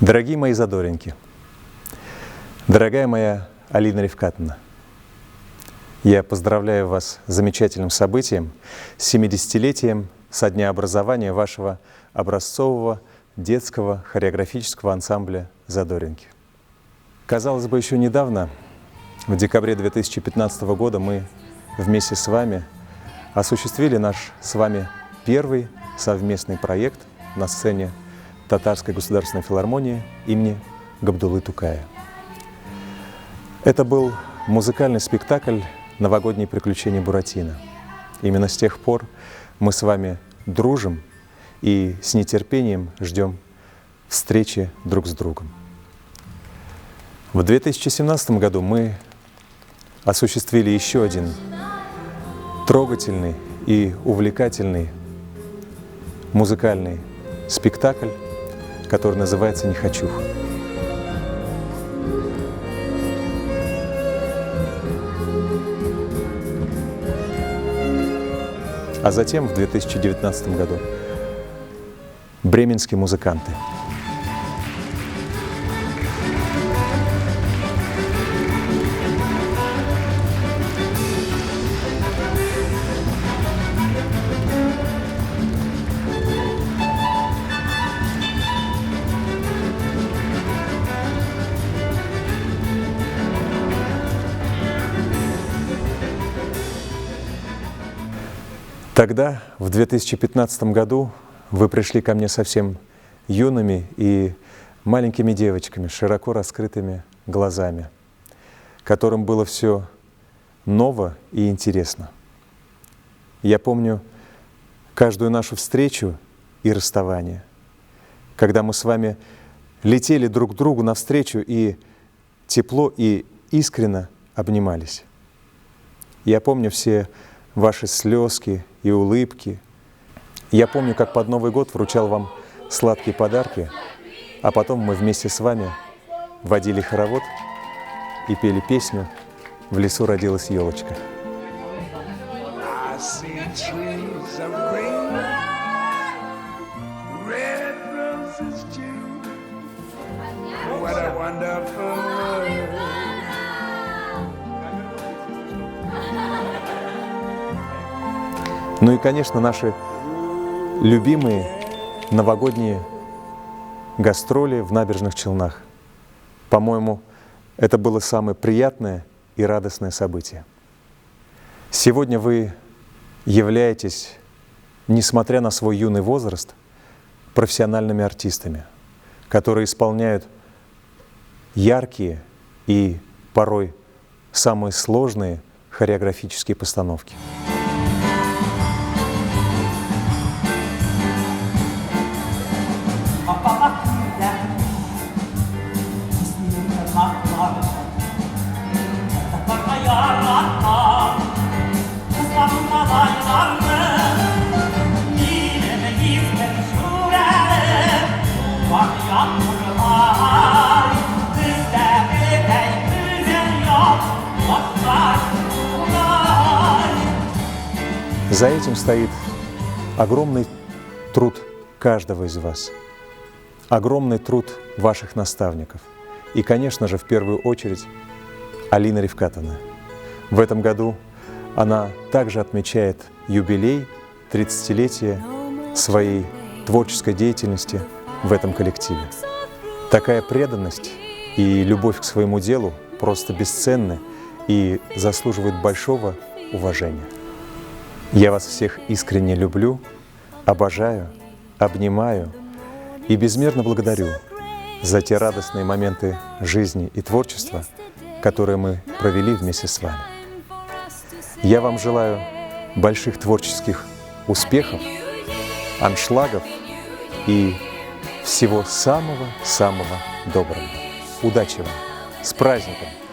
Дорогие мои задоринки, дорогая моя Алина Рифкатовна, я поздравляю вас с замечательным событием, с 70-летием со дня образования вашего образцового детского хореографического ансамбля «Задоринки». Казалось бы, еще недавно, в декабре 2015 года, мы вместе с вами осуществили наш с вами первый совместный проект на сцене Татарской государственной филармонии имени Габдуллы Тукая. Это был музыкальный спектакль «Новогодние приключения Буратино». Именно с тех пор мы с вами дружим и с нетерпением ждем встречи друг с другом. В 2017 году мы осуществили еще один трогательный и увлекательный музыкальный спектакль, который называется «Нехочуха». А затем в 2019 году «Бременские музыканты». Тогда, в 2015 году, вы пришли ко мне совсем юными и маленькими девочками с широко раскрытыми глазами, которым было все ново и интересно. Я помню каждую нашу встречу и расставание, когда мы с вами летели друг к другу навстречу и тепло и искренно обнимались. Я помню все ваши слезки и улыбки. Я помню, как под Новый год вручал вам сладкие подарки, а потом мы вместе с вами водили хоровод и пели песню «В лесу родилась елочка». Ну и, конечно, наши любимые новогодние гастроли в Набережных Челнах. По-моему, это было самое приятное и радостное событие. Сегодня вы являетесь, несмотря на свой юный возраст, профессиональными артистами, которые исполняют яркие и порой самые сложные хореографические постановки. За этим стоит огромный труд каждого из вас, огромный труд ваших наставников и, конечно же, в первую очередь, Алины Рифкатовны. В этом году она также отмечает юбилей, 30-летие своей творческой деятельности в этом коллективе. Такая преданность и любовь к своему делу просто бесценны и заслуживают большого уважения. Я вас всех искренне люблю, обожаю, обнимаю и безмерно благодарю за те радостные моменты жизни и творчества, которые мы провели вместе с вами. Я вам желаю больших творческих успехов, аншлагов и всего самого-самого доброго. Удачи вам! С праздником!